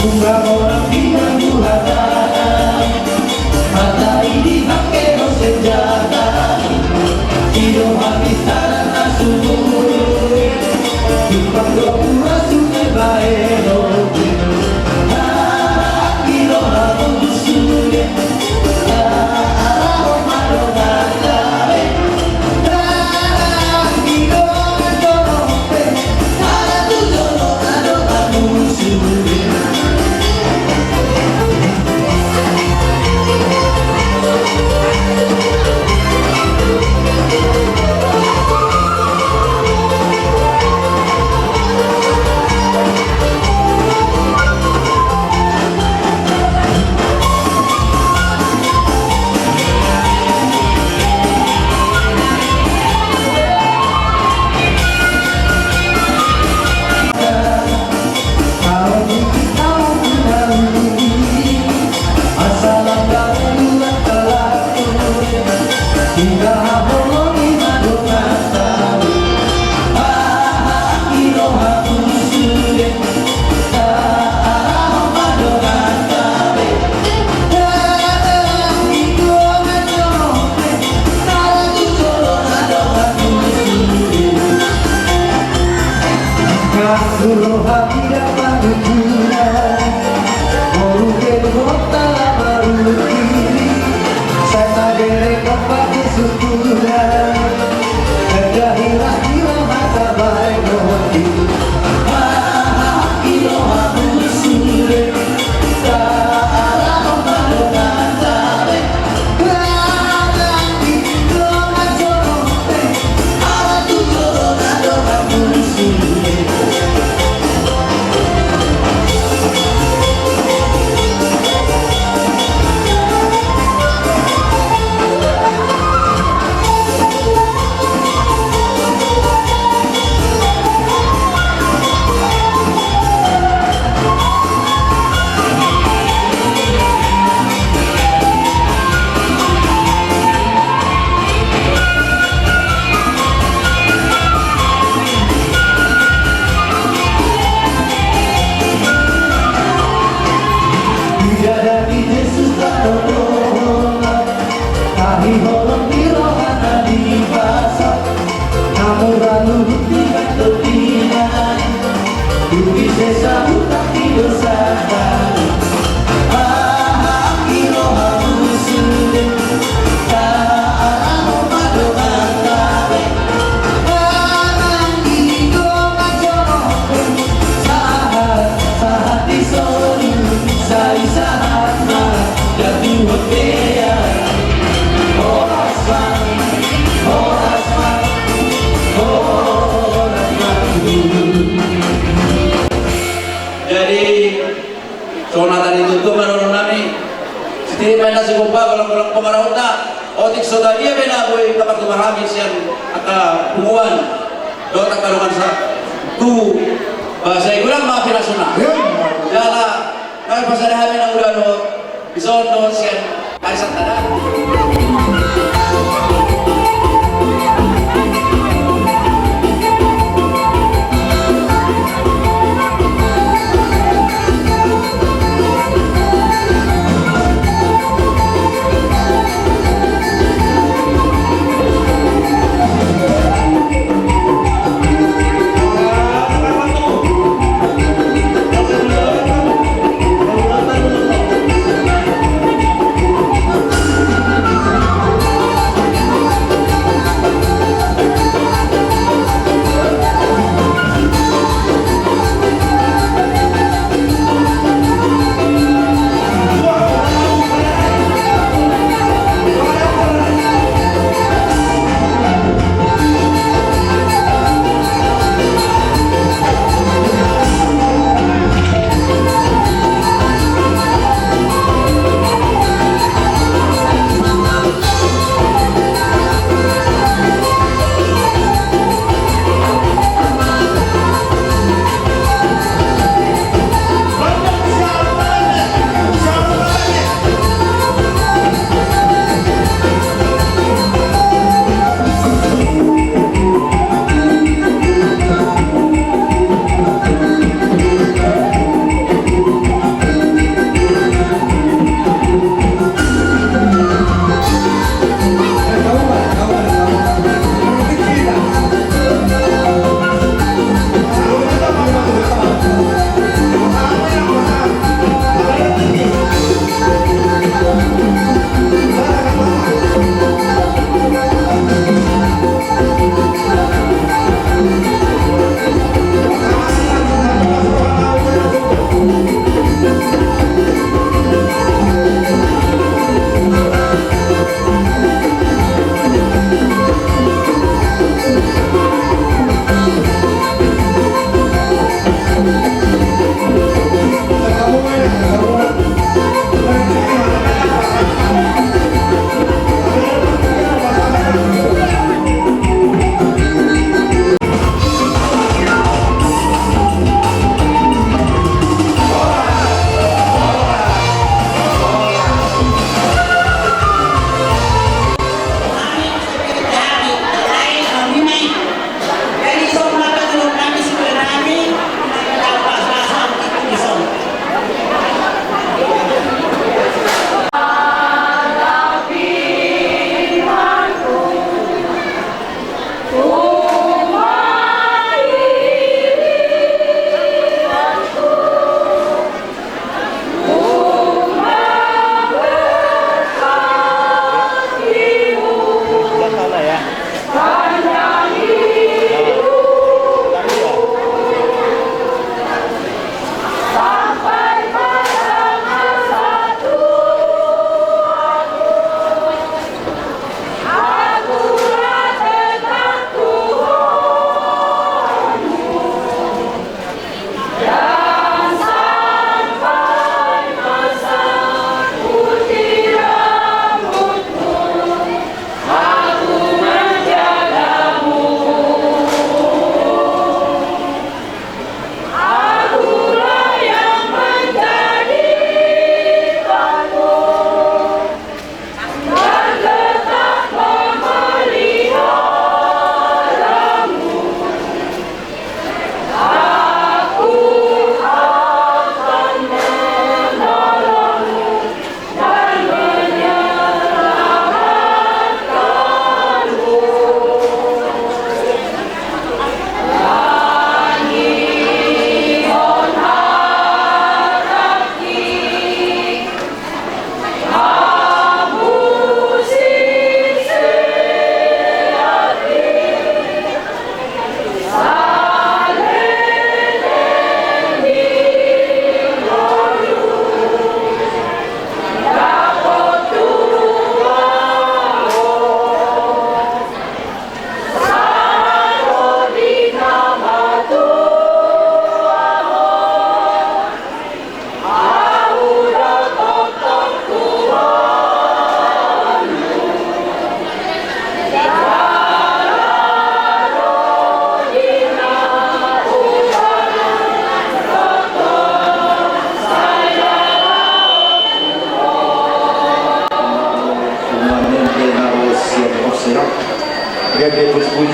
bunga orang diganggu hatan, matai dipakai no senjata, hidup habis tanah sumur, tumpang dua sungai baero, kilo habis sulit, suruh hati dapat berguna, mungkin kota baru kini, saya tak direkam pakai syukuran, kerja hilang mata baik hati, kilo habis sulit, tak memadongan tarik, kadang itu macam ala tu jorong adongan sulit. Sonatan itu menurut kami setiap main nasi kumpa kalau pemarauta otik sodaria bena boy kapan habis yang aka hubungan dota kalungan sa tu bahasa igulang maafin asuna jala kami pasal hari na udah no bison no sian arisan tanah.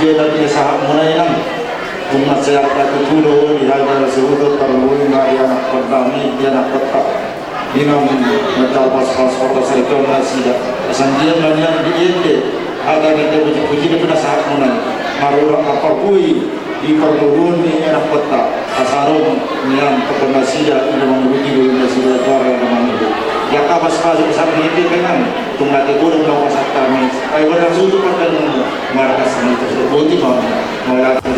dia tadi sahab mulai nang umat saya kata dulu di hadapan seudut terlalu nggak yang pertama dia nak tetap dinam metal pas-pas foto saya masih dah sanjian banyak di ente ada kita puji-puji dia pernah sahab mulai marurang apa kui di perlurun ni enak peta asarung nian kepenasida ini menguji dulu nasida suara yang namanya ya kabas kasus besar ini kan tunggal tegurung dalam pasal kami ayo berlangsung itu pada markas ini tersebut di mana melakukan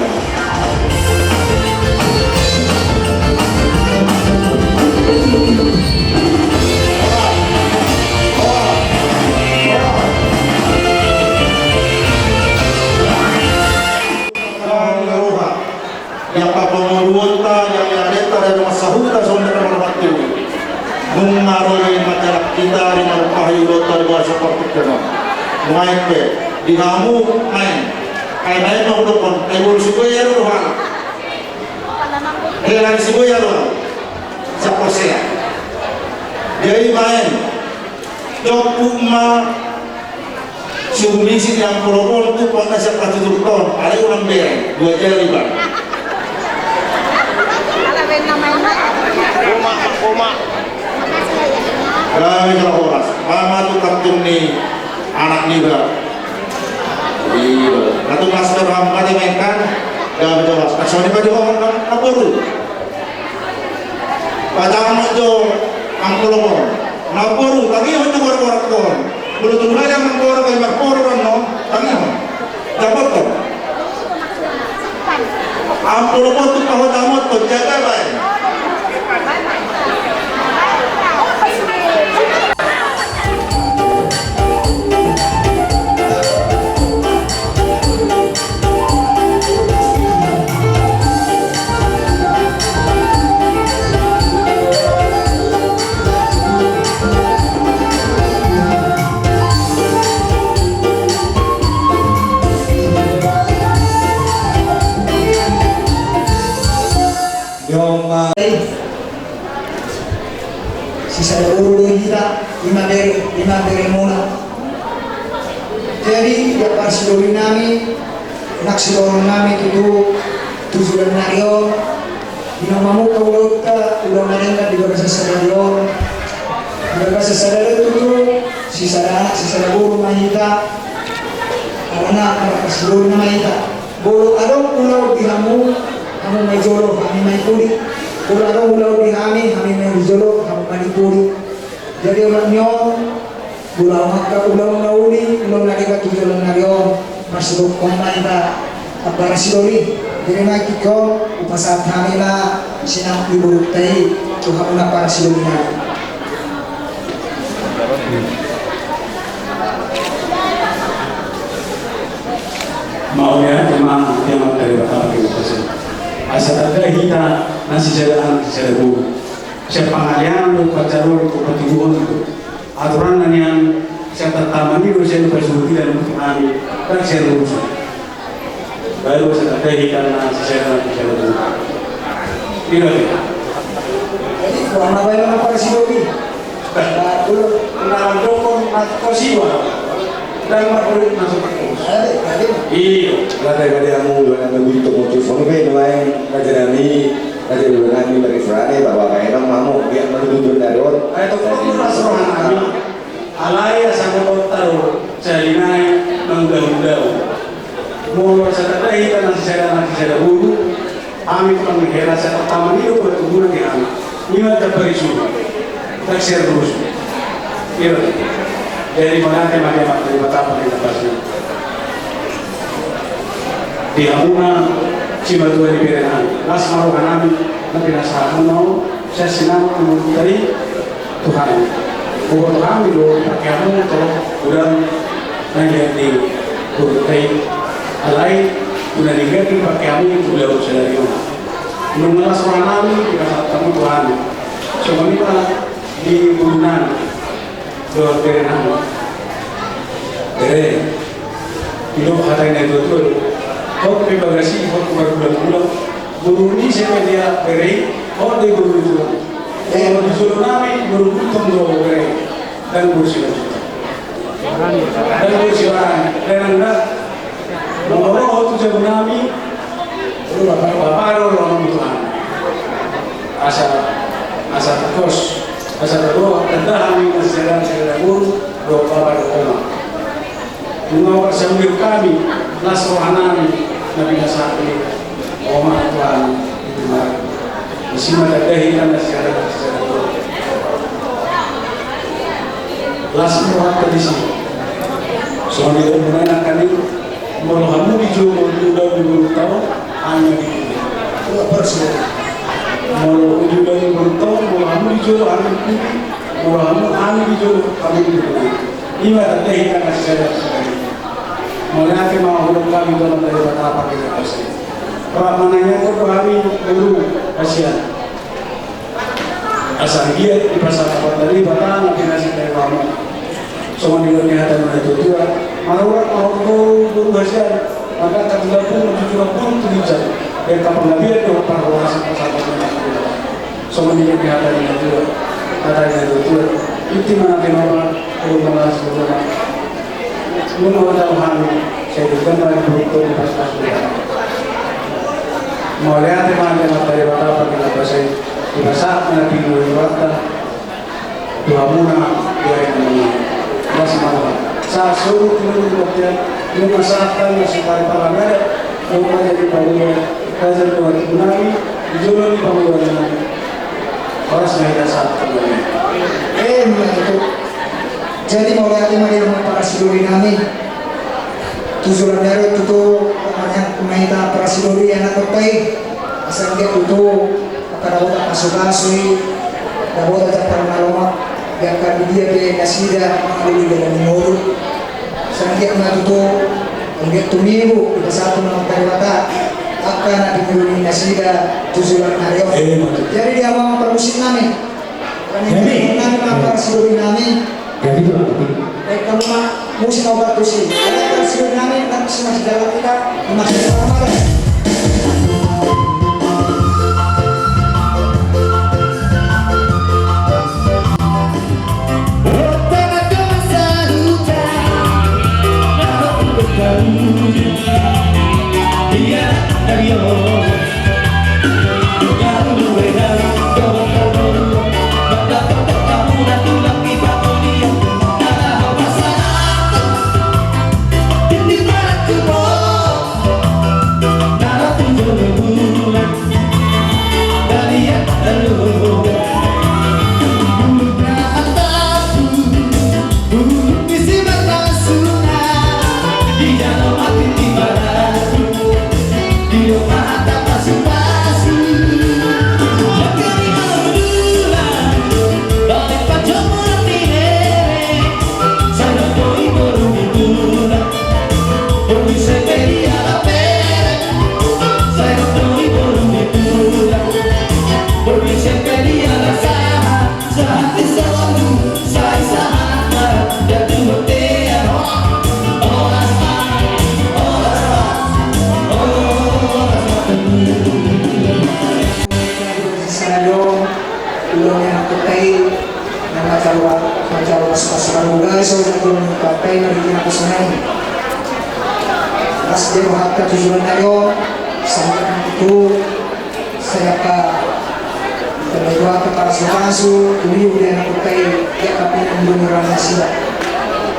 yang papamuruta yang ada dari masahuta sonda terhormatu mengaruhi masyarakat kita di merupakan rota dua seperti kena main ke di kamu main mau dukun ibu suku ya ruhan helan suku ya ruhan siapa saya jadi main dokuma submisi yang protokol itu pada siapa tutur ton ada orang beri 2 jari bang kami kalau horas, mama tu kapten ni anak ni ber, iya, atau masker hampa dia mainkan, dah berjelas. Kecuali pada orang apa tu? Pada anak tu angkolong, naporu, tapi yang tu orang kon, belum tu lagi yang angkolong kayak makor orang no, tapi yang dapat tu. Angkolong tu kau dapat tu jaga baik. Sisa dulu kita 5 beri mula. Jadi ya parsidori nami nak sidori nami itu tujuan nario dinamamu kaulo ta udah narenga di bahasa sadarion di bahasa sadarion itu sisa dulu mahita karena parsidori mahita bolo adong pulau dinamu kamu may jolo kami may kulit Ulang ulang di kami may jolo kamu manipuri. Jadi ulang nyo, ulang maka ulang nauli, ulang lagi ka tujuan nario masuk komplain ta para sidori. Jadi nak kiko upasat kami na sinang iburuk tay tuhan na para sidori na. Maunya memang yang dari Bapak Ibu Presiden. Asal ada kita nasi jalan guru. Siapa pengalian lu pacarul lu pertumbuhan itu. Aturan yang siapa tamani lu saya bersuruh dan kami tak saya lurus. Baru asal ada kita nasi jalan guru. Ini. Jadi kalau nak bayar apa sih dobi? Kalau nak dokon nak kosiwa. Dan makhluk masuk terus. Iya. Kadang-kadang kamu dengan begitu muncul sampai doain kajian kami bagi serane bahwa kainan mamu dia menuju dari orang. Itu kurang seruan kami. Alaya sama kau tahu jalinai menggau-gau. Mau saya tadi kita nasi dulu. Kami pun mengira saya pertama ini bertumbuh di anak. Ini ada perisu. Tak share terus. Iya. Jadi mana tema dari betapa kita pasnya. Di Amuna cuma 2 di Pirenan. Nas maru kanami nanti nasa mau saya sinam dari Tuhan. Bukan kami do pakai kamu kalau udah nanya di kurtai alai udah diganti pakai kami udah dari mana. Belum nas kanami kita ketemu Tuhan. Cuma kita di Bunan do Pirenan. Ilo hari ini betul. Kau bagasi, kau bulan-bulan. Guru ini siapa dia beri? Kau di guru itu. Kalau di Solo nami guru itu dua beri dan guru siapa? Dan guru siapa? Dan anda Moro tu jago nami, baparo orang Tuhan. Asa terus, asa terus, tentang kami sejarah guru, doa bapa doa. Mengawal sambil kami, las rohanami, nabi nasaki, oma Tuhan itu mari. Isima dadahikan sejarah guru. Las rohan tradisi. Soalnya kemudian kami mau kamu dijual udah 20 tahun hanya di mau dijual 20 tahun mau kamu dijual hanya di mau kamu hanya dijual kami di ini ada ikan kasih saya mau nanti mau udah kami dalam dari apa kita kasih kalau mananya itu kami dulu kasihan asal dia di pasar apa tadi batang nanti nasi dari kamu semua di dunia ada mana itu juga malah mau guru kasihan maka ketika pun pun tulisan dan kapal nabi itu parwasi pasal semua di dunia ada mana juga ada itu juga itu mana kenapa guru malas guru mau tahu saya juga dari berikut di pasal mau lihat teman-teman dari apa kita saya di pasar nabi guru waktu dua muna dia yang masih malam. Saya suruh kemudian ini masyarakat masih pada parlemen, mau jadi bagian kajian dari Bunani, dijual di pembuatan orang sengaja saat kemudian. Itu. Jadi mulai hati mari rumah para siduri kami. Tujuan dari itu banyak pemain para siduri anak kotai. Asal dia itu pada waktu masuk-masuk, dah waktu terpal malam. Yang dia be nasida mengalami dalam minggu sangat matuto untuk tumibu kita satu nama terwata akan dimulai nasida tujuan hari jadi dia mau permusik nami kami apa silurin nami jadi itu kamu mah musik obat tusi ada silurin nami tapi masih dalam kita masih sama tujuan ayo sampai itu saya kedua para suhasu beliau dia nak pakai dia kapal mendengar nasihat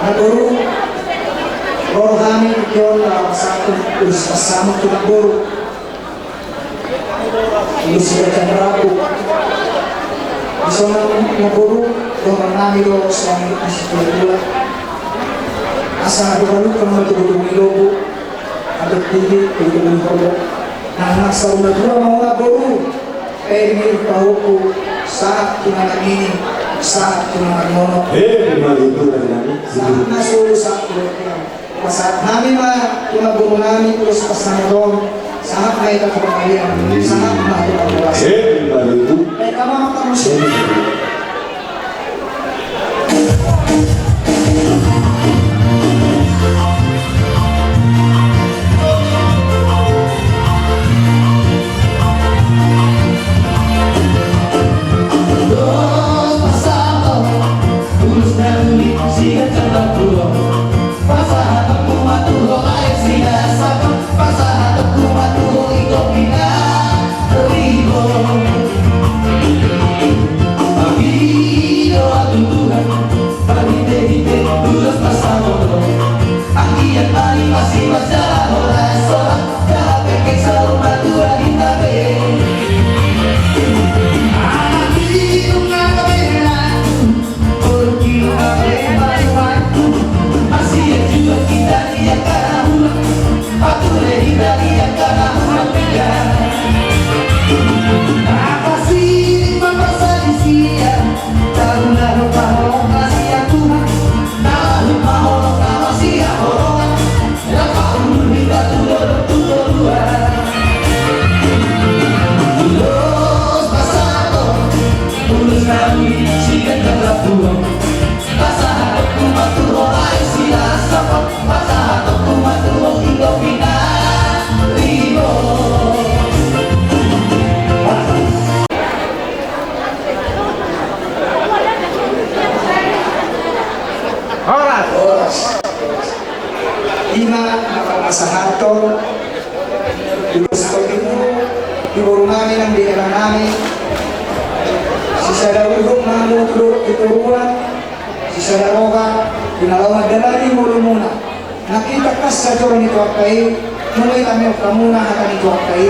nah baru kami kion satu bersama kita baru ini sudah terlaku di sana baru orang kami do suami istri dua asal dulu kami dulu ada tinggi untuk menghormat. Nah, sauna dua mau baru. Ini tahu saat tunangan ini saat tunangan mono. Memang itu kan Saat masuk saat saat kami mah tunangan kami terus pasang dong. Saat mereka kembalian, saat mereka keluar. Memang itu. Mereka mau terus. Siga cantando, passa a tua tua, vai se essa sada uduk mamu turut keturuan si sada roga kinalawa dalari mulumuna nakita kas sa joran ito akay nungay kami kamuna akan ito akay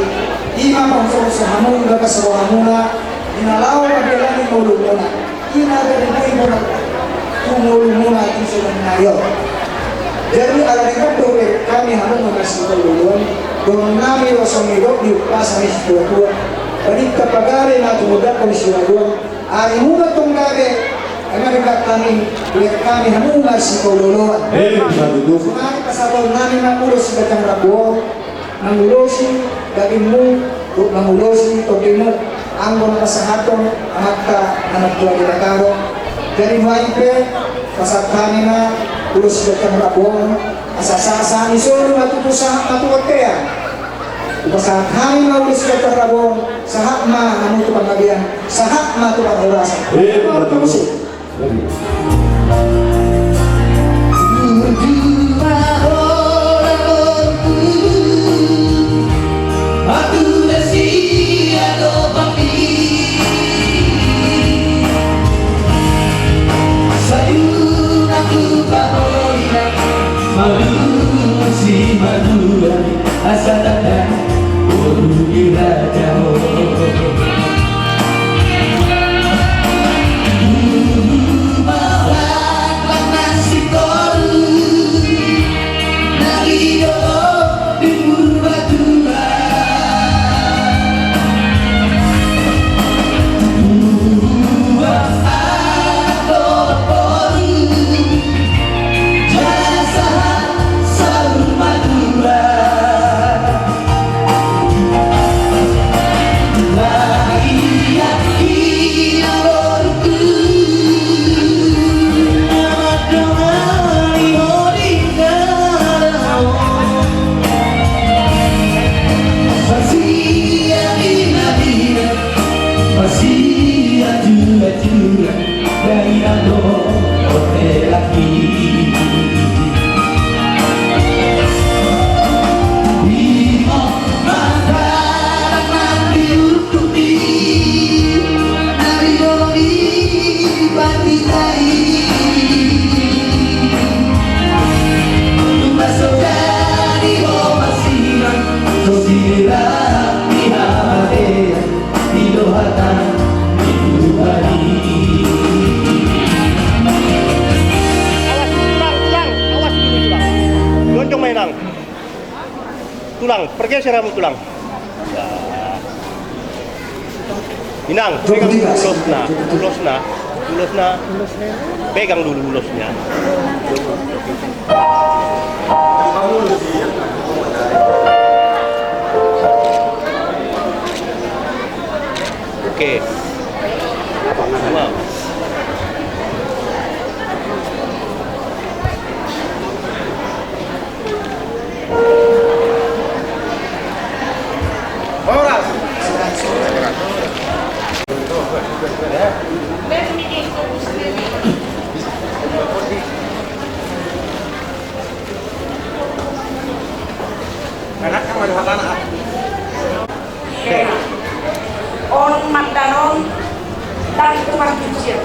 ima pangsoro sa hamun gaga sa hamuna kinalawa dalari mulumuna ina dari mo tumulumuna ito sa nayo. Jadi alangkah doa kami harus mengasih keluhan dengan kami rosong hidup di pasang istiwa tua. Balik kapagari na tumudak kami istiwa tua. Ari muna tunggare kami dekat kami lihat kami harus mengasih keluhan. Kami kasabal kami namulos batang rabuo, namulosi dagingmu, namulosi togimu, anggon kasahaton, amatta anak tua kita karo. Jadi maipre pasal kami na urus datang rabong asasasa isolo matutusa matuotea pasal kami na urus datang rabong sahak ma namutu panggabian sahak ma tu pangurasa si Madura asal ada ulu raja malah nasi koru nariyo di Madura tulang, pergeser rambut tulang. Ya. Inang, pegang ulusnya. Pegang dulu ulusnya. Oke. Wow. On magdanon dan tukang cucian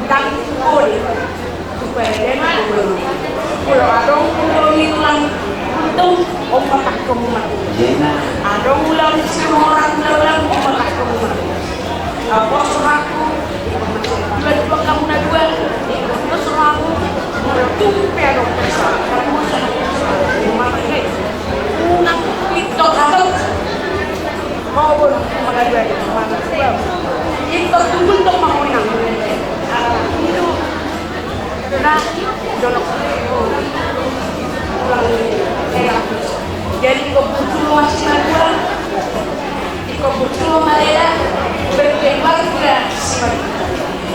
dan kuli supaya belum kalau adong belum hilang untung om matak kemumat adong ulang semua orang dalam om matak kemumat apa suraku dua kamu na dua itu suraku tumpe adong pesa kamu suraku matai unang itu adong mau pun magagawa ito mana siya ito tungkol to maunang itu na donok jadi ko butuh masih nagwa ko butuh malera berkeluarga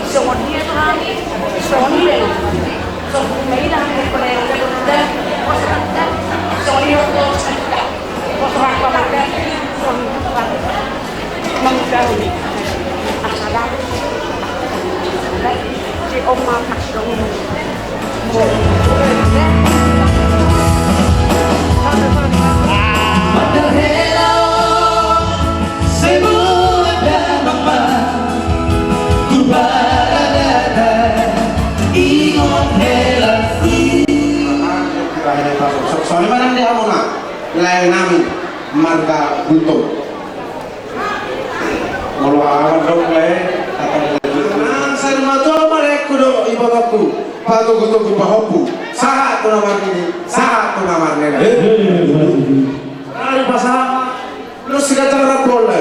semua dia lagi semua dia semua mereka yang berkeluarga sudah masyarakat semua dia masyarakat menggauli asalan si oma makdong Ayah nami marga buntung. Kalau awan dong akan saya mato mereka do ibadaku. Pato gusto ko pahopu. Saat ko naman ini, saat ko naman nila. Ay pasama. Lu sikat cara bola.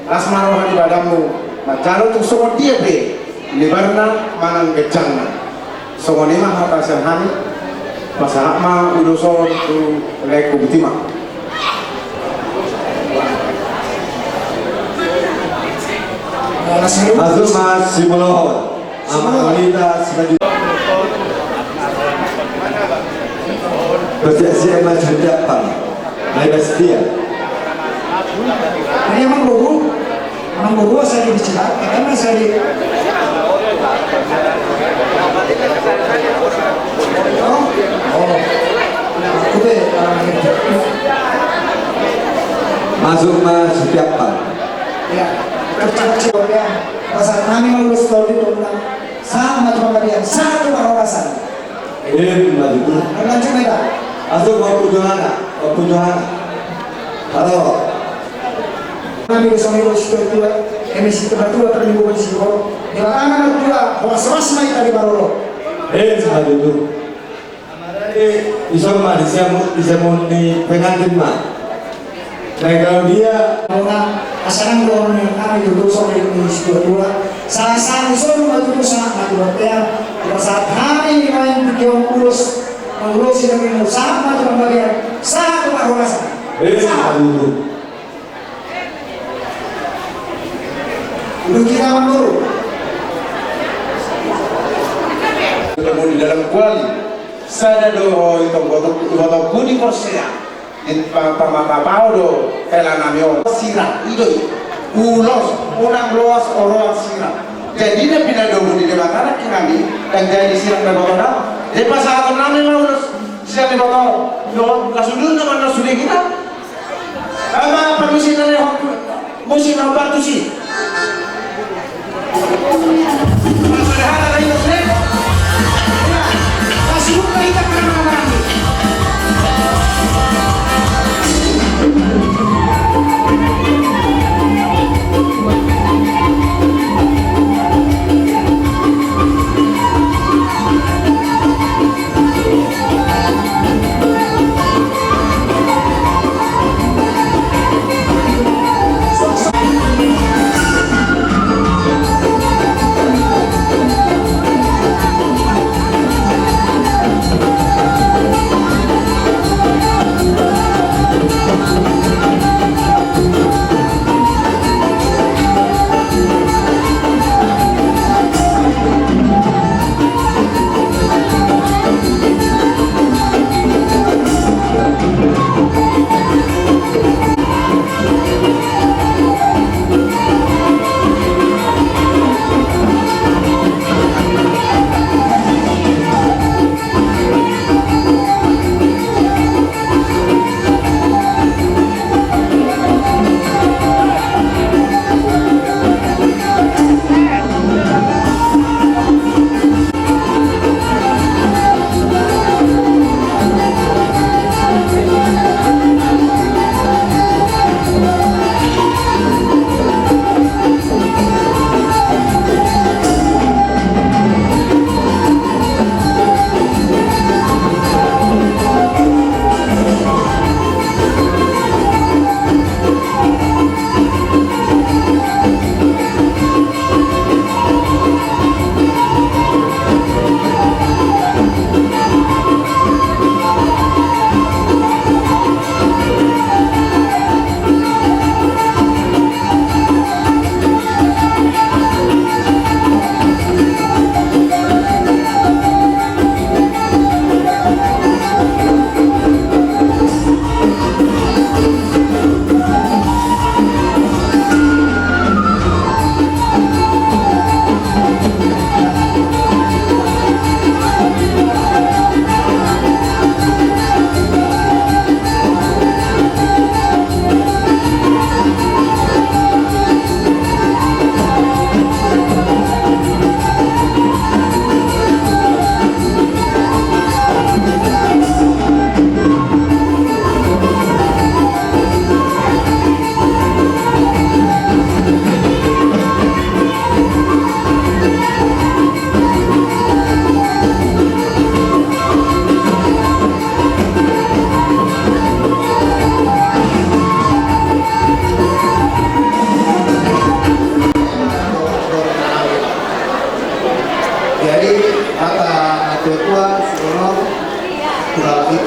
Las maruhan ibadahmu. Macaro tu semua dia be. Libarna manang gecang. Semua ni mah kata sehari. Pasal mah udoson tu leku betima. Masuk Mas Simulohon, Amanolita selanjutnya. Bersiap-siap maju depan, naik setia. Ini emang bobo saya dibicara, karena saya di. Aku deh Masuk Mas depan. ya. Kecil-kecil ya, pasal kami lulus tahun itu sama pemberian satu wawasan. Maju. Lanjut mereka. Masuk Johanna. Halo. Kami bersama dua emisi kedua terlibat di sini. Di mana dua was-was mai tadi barolo. Maju. Bisa mah disemon di pengantin mah. Dan kalau dia Asalnya kami duduk sama Indonesia dua. Sama-sama disuruh maju sama maju ya. Pada saat kami main video urus dengan sama pembagian satu wawasan. maju. Duduk kita dulu. Ketemu di dalam kuali. Saya do itu botol kuning korsea. Pamapapao do pelanamio sirah itu ulos orang luas orang sirah. Jadi dia pindah dulu di depan kami dan jadi sirah dan botol dah. Di pasar kami mau ulos sirah di botol. Do langsung dulu nama sudah kita. Ama permisi nanya musim apa tu sih? Padahal ada itu sih. Kasih buka kita kerana kami.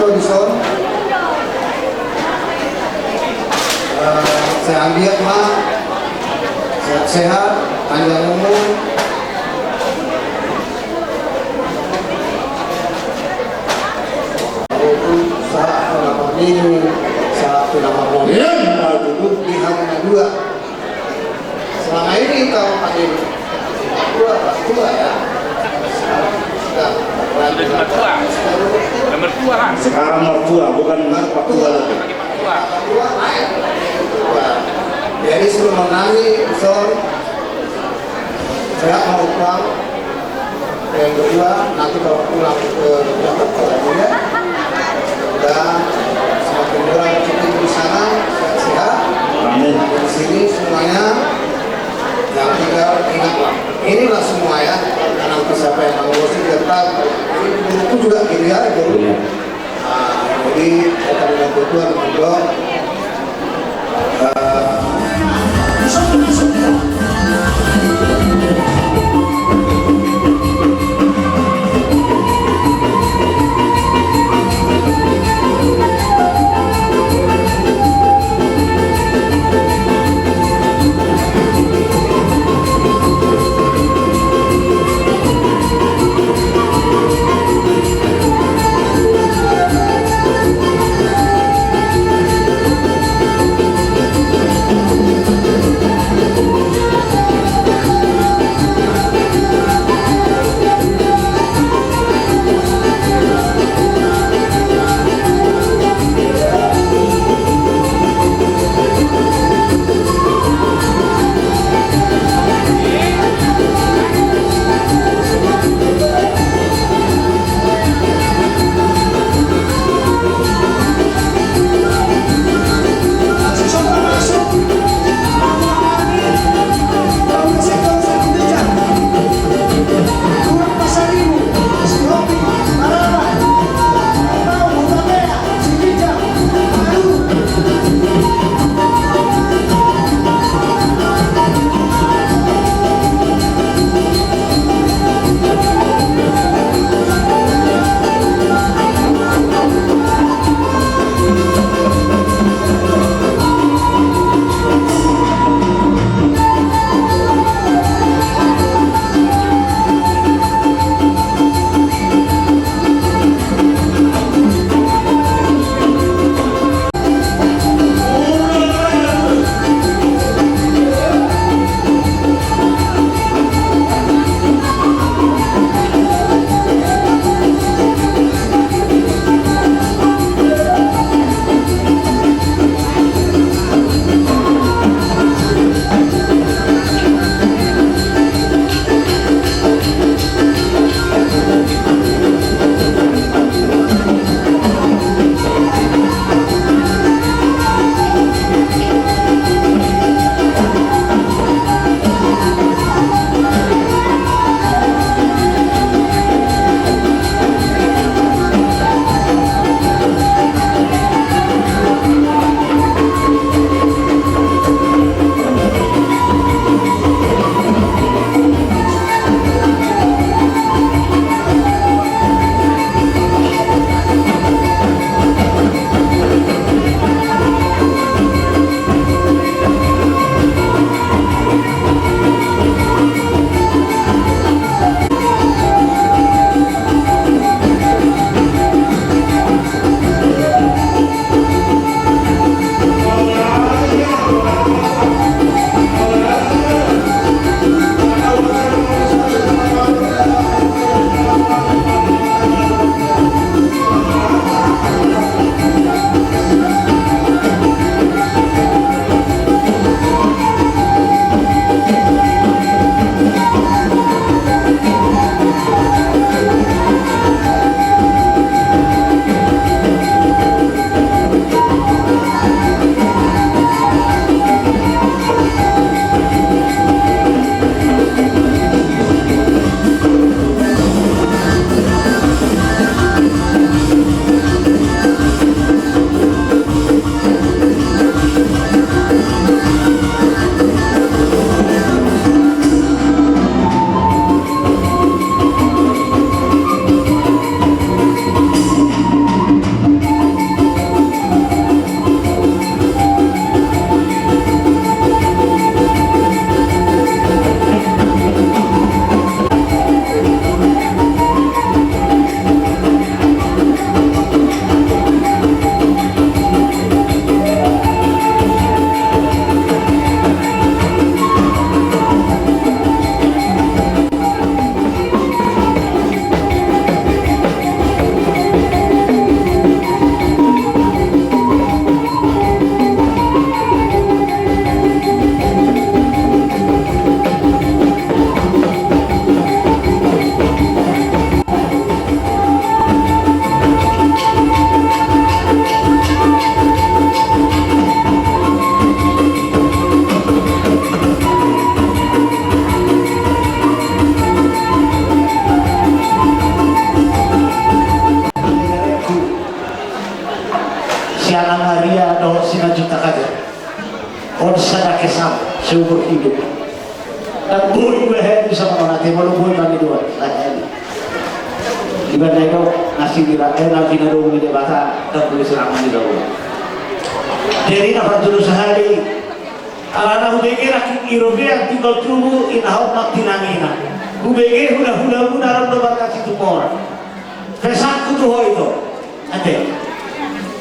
Bison. Saya ambil mah sehat-sehat, panjang umur. Saat penampak minggu, saat penampak mobil, duduk di halaman 2. Selama ini kalau panggil tua ya. Sekarang mertua, bukan mertua lagi. Jadi sebelum menangi, saya mau pulang. Yang kedua, nanti kalau pulang ke Jakarta ya, dan semakin murah cuti di sana, sehat. Amin. Di sini semuanya yang tinggal ingatlah. Inilah semua ya. Nanti siapa yang mau ngurus tetap. Itu juga gini ya, guru. Jadi kita membantu Tuhan untuk seumur hidup. Dan buih itu sama orang nanti malu buih kami dua. Di mana itu nasi kira nanti naruh di bata dan tulis nama di bawah. Jadi nak dulu sehari. Alana hubege Europea tinggal tubuh inahau mati namina. Hubege hula dalam lebar kasih tumor. Pesanku tuh itu. Ante.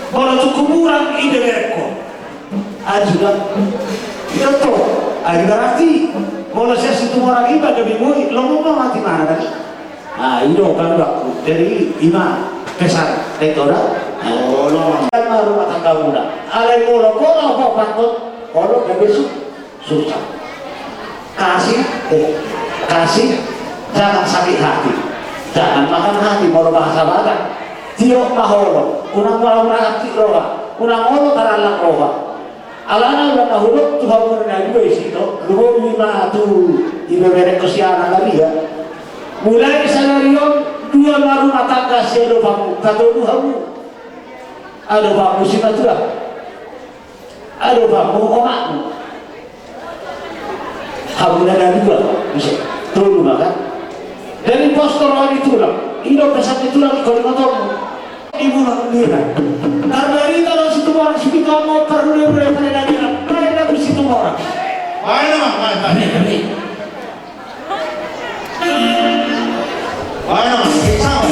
Kalau tu kuburan ide berko. Ajuda. Itu tuh. Ada berarti. Kalau saya situ orang iba kebimui, lo mau mati mana lagi? Ah, itu kan aku. Jadi ima pesan tekora. Oh, lo kan rumah tangga muda. Alai kalau apa patut? Kalau besok susah. Kasih, jangan sakit hati, jangan makan hati. Mau bahasa badan, tiok maholo, unang malam hati roha, unang molo taralak roha. Alana udah maholo Tuhan mengenai dua itu, 25 tu ibu mereka kesianan lagi ya. Mulai skenario 2 rumah tangga sedo bangun, kado kamu, ada bangun sinatula. Ada bangku omakmu. Kamu ada dua, bisa turun kan? Dari postor orang tulang, ini pesan tulang kalau motormu. Ibu nak lihat. Karena ini kalau situ orang situ kamu perlu pada lagi, mereka di situ orang. Mana mak, mana? Mana mak? Sama.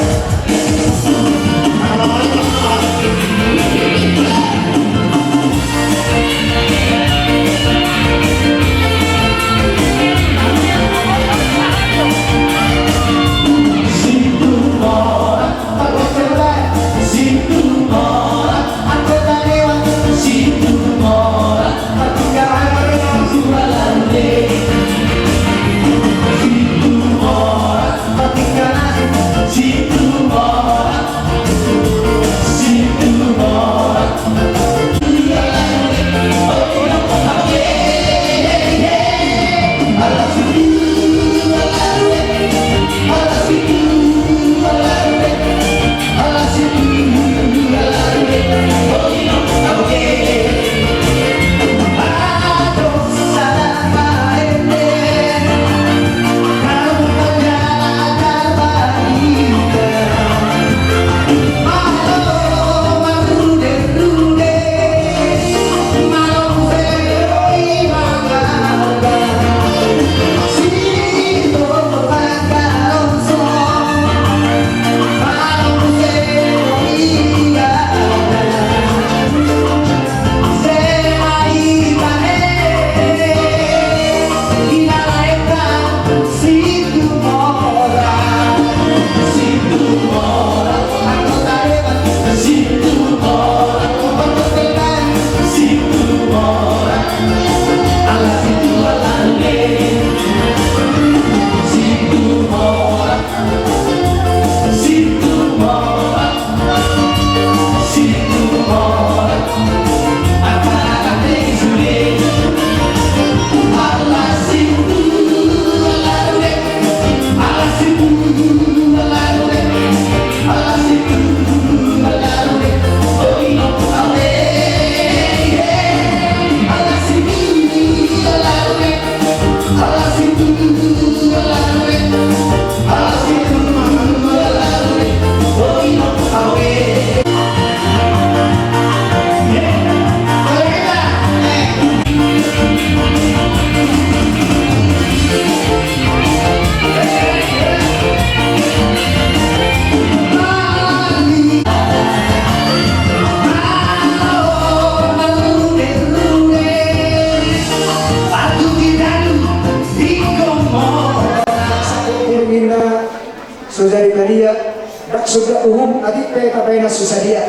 sudah adik PKP susah dia.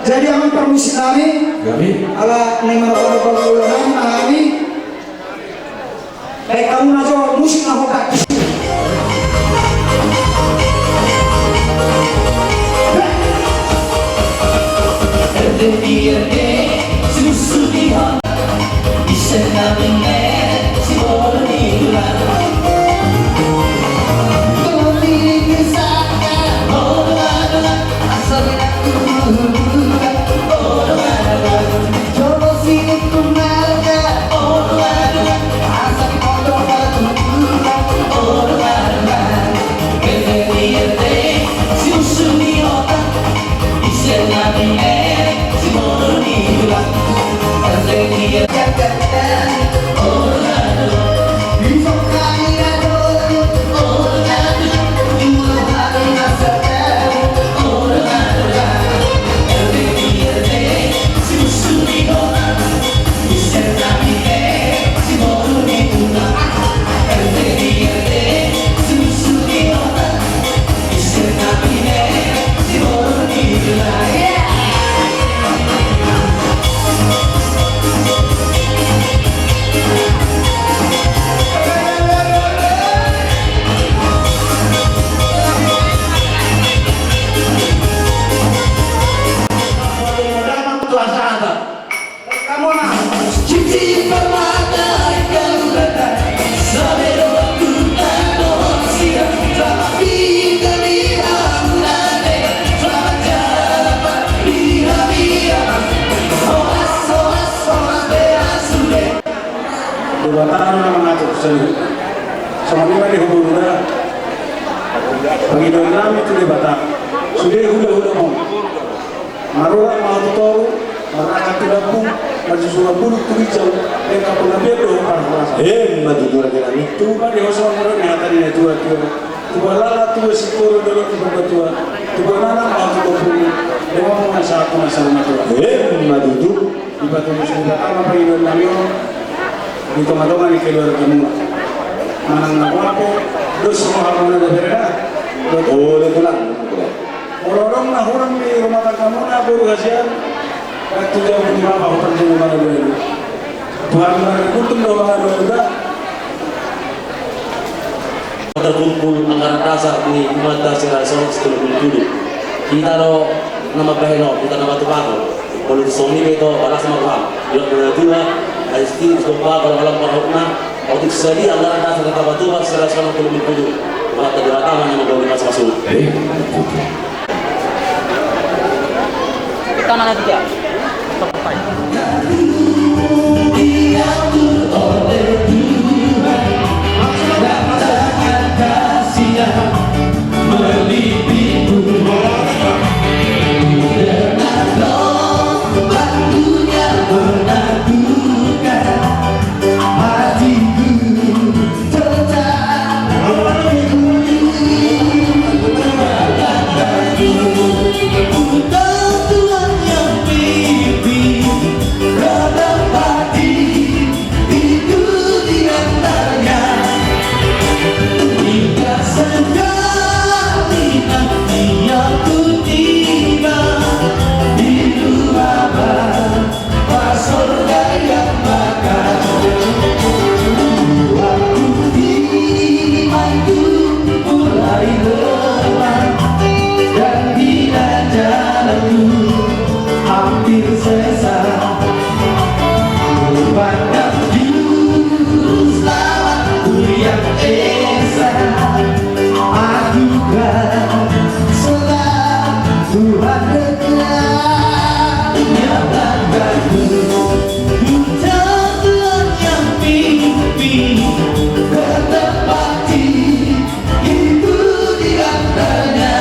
Jadi aman permisi kami, ala neman kalau kami, baik kamu najo musik nak buka. Susu dia, bisa namanya si bola diulang. udah bagi kami itu di Batak sudah udah mau marora mau toru maraka tudapung maju sudah bulu turijau dan kapal nabi itu para merasa maju dua kami itu pada hosan marora nih tadi nih tua tuba lala tua sikoro dulu tuba tua tuba nana mau toru dewa mau masalah tua maju tuh iba tuh sudah apa bagi kami itu madongan di keluar kamu manang apa terus semua harus ada berbeda. oh itu lah Orang nah orang di rumah tangga mana baru kasihan waktu jam 5 hotel di mana dulu Tuhan mengutuk doa doa terkumpul anggaran dasar di mata sirasol setelah dulu kita lo nama baheno kita nama tupago kalau disoni itu balas sama uang yang berdua aisti sekolah kalau alam parahutna waktu sedi anggaran dasar kata batu sirasol dulu mata di rataman yang mau masuk Kita nanya tiga. Bertepati itu di antaranya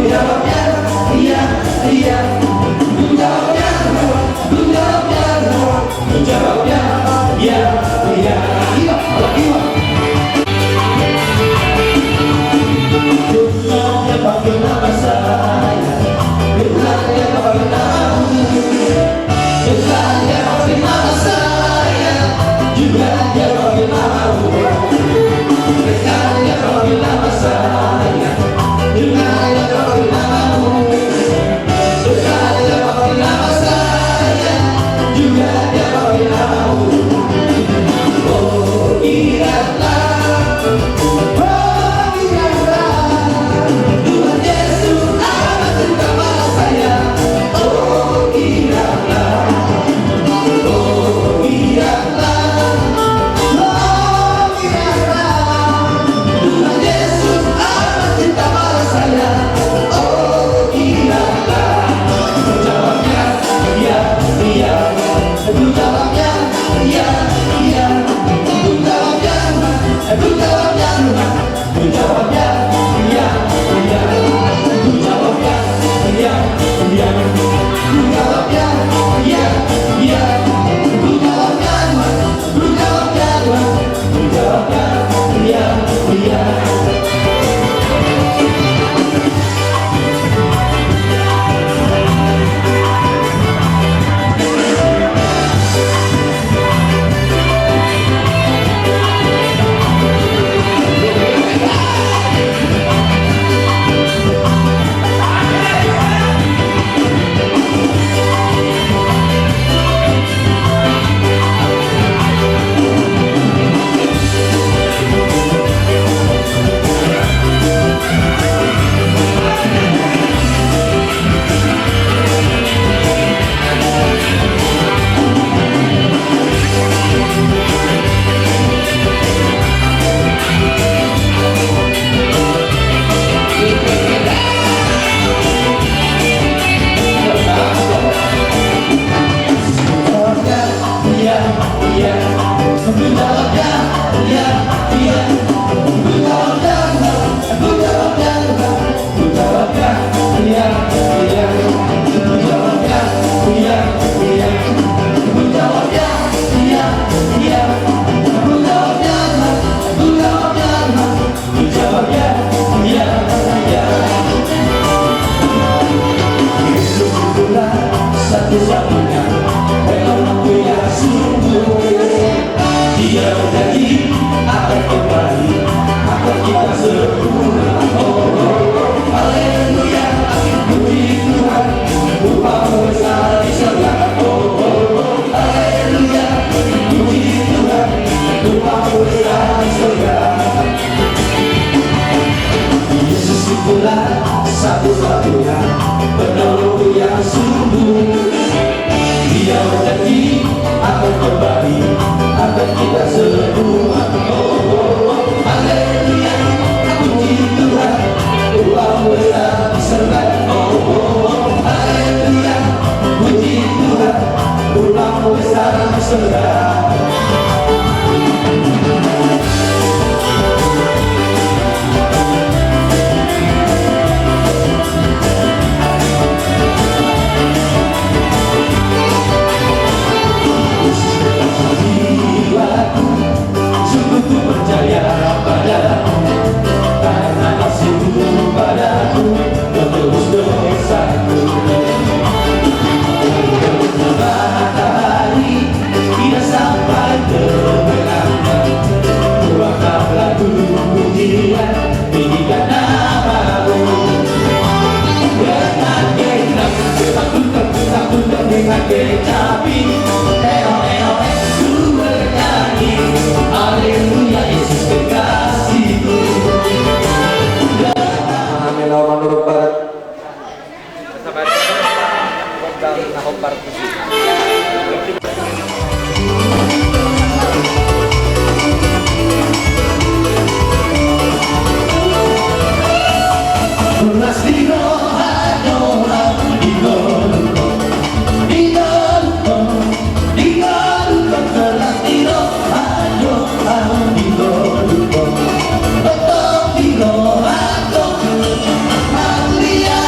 jawabnya iya, iya. Ku jawabnya, ku jawabnya, ku jawabnya iya, iya. Iya, iya. Jumlahnya panggil nama saya, jumlahnya panggil namamu, jumlahnya panggil nama saya, jumlahnya panggil namamu, jumlahnya panggil nama saya, jumlahnya panggil namamu, jumlahnya panggil nama saya, jumlahnya panggil namamu. Oh ingatlah, oh ingatlah, Tuhan Yesus amat cinta pada saya. Oh ingatlah, oh ingatlah, oh ingatlah, Tuhan Yesus amat cinta pada saya. Oh ingatlah, ku jawabnya iya, iya. Ku jawabnya iya, iya. Ku jawabnya, ku jawabnya, ku jawabnya iya, iya. Ku jawabnya iya, iya. Ku jawabnya iya, iya. Ku jawabnya, ku jawabnya, ku jawabnya iya, iya. Satu-satunya aku yang sungguh, dia berjanji akan kembali, akan kita semua. Oh, haleluya, puji Tuhan, Bapa besar di surga. Oh, haleluya, puji Tuhan, Bapa besar di surga. Yesus itulah satu-satunya penolong yang sungguh. Dia berjanji akan kembali, akan kita semua. Oh, haleluya, puji Tuhan, Tuhan besar di surga. Oh, haleluya, puji Tuhan, Tuhan besar di surga. Sungguh percaya padamu, karena kasih-Mu padaku menebus dosaku. Matahari tidak sampai terbenamkan, buangkanlah pujian, tinggikan nama-Mu. Dengan genap, takut dengan kecapi, ku bernyanyi, haleluya Yesus kekasihku. Amin. Menurut Barat. Hallelujah.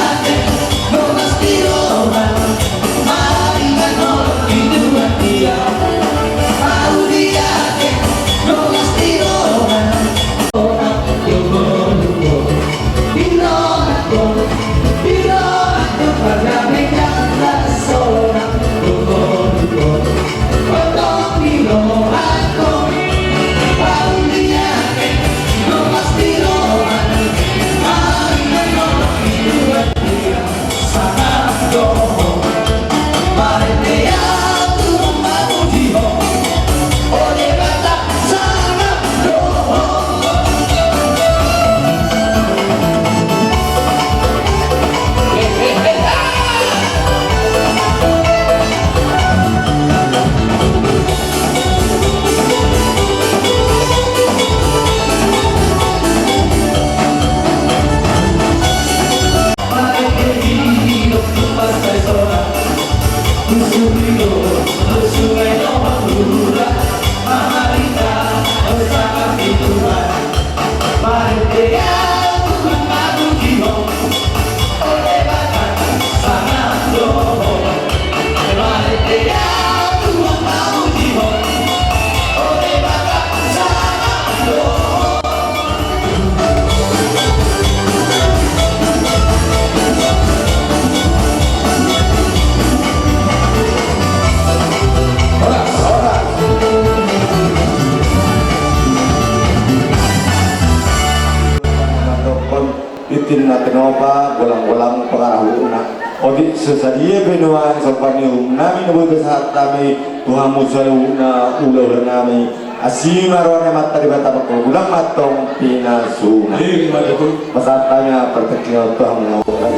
matenopa bolang-bolang pengarahuna odi sesadia benuan sopanium nami nubu besar kami Tuhan musayuna ulah nami asimarone matari bata ulang matong pinasuna pasatanya perteknya Tuhan mengawakan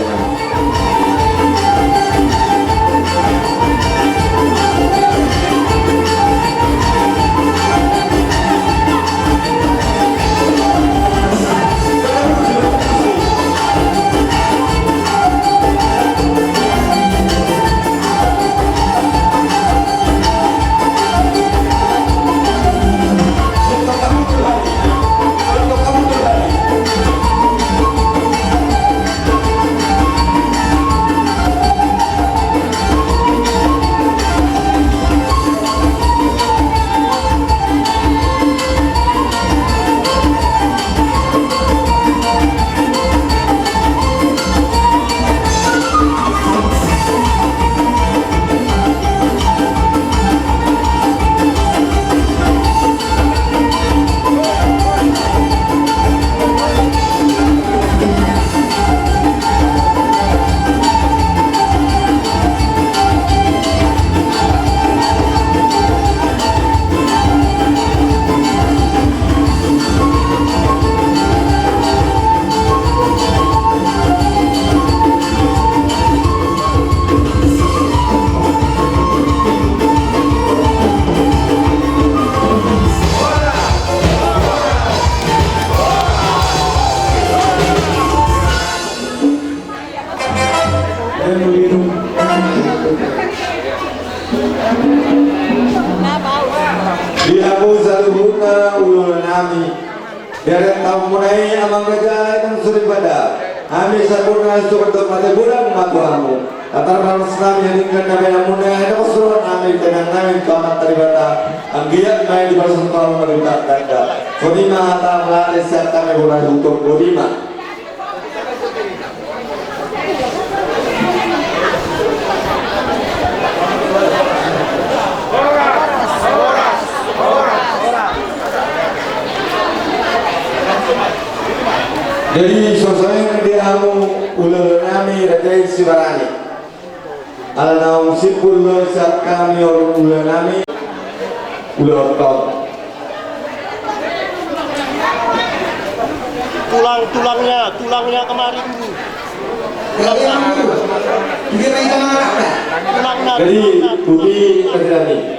Dihamu saluhuna ulul nami dari tahun mulai amang gajah yang suri pada kami sabuna surat mati bulan matuamu atar balas nami yang ingin nabi namunnya ada keseluruhan nami dengan nami kamat teribata anggiat main di balas tahun mereka ganda kodima hatta melalui siap kami bulan untuk kodima jadi sosok dihamu ulul nami rajai sibarani al naum sipul saat kami orang ulul nami ulul top tulangnya kemari dulu. Tulangnya. Jadi budi terjadi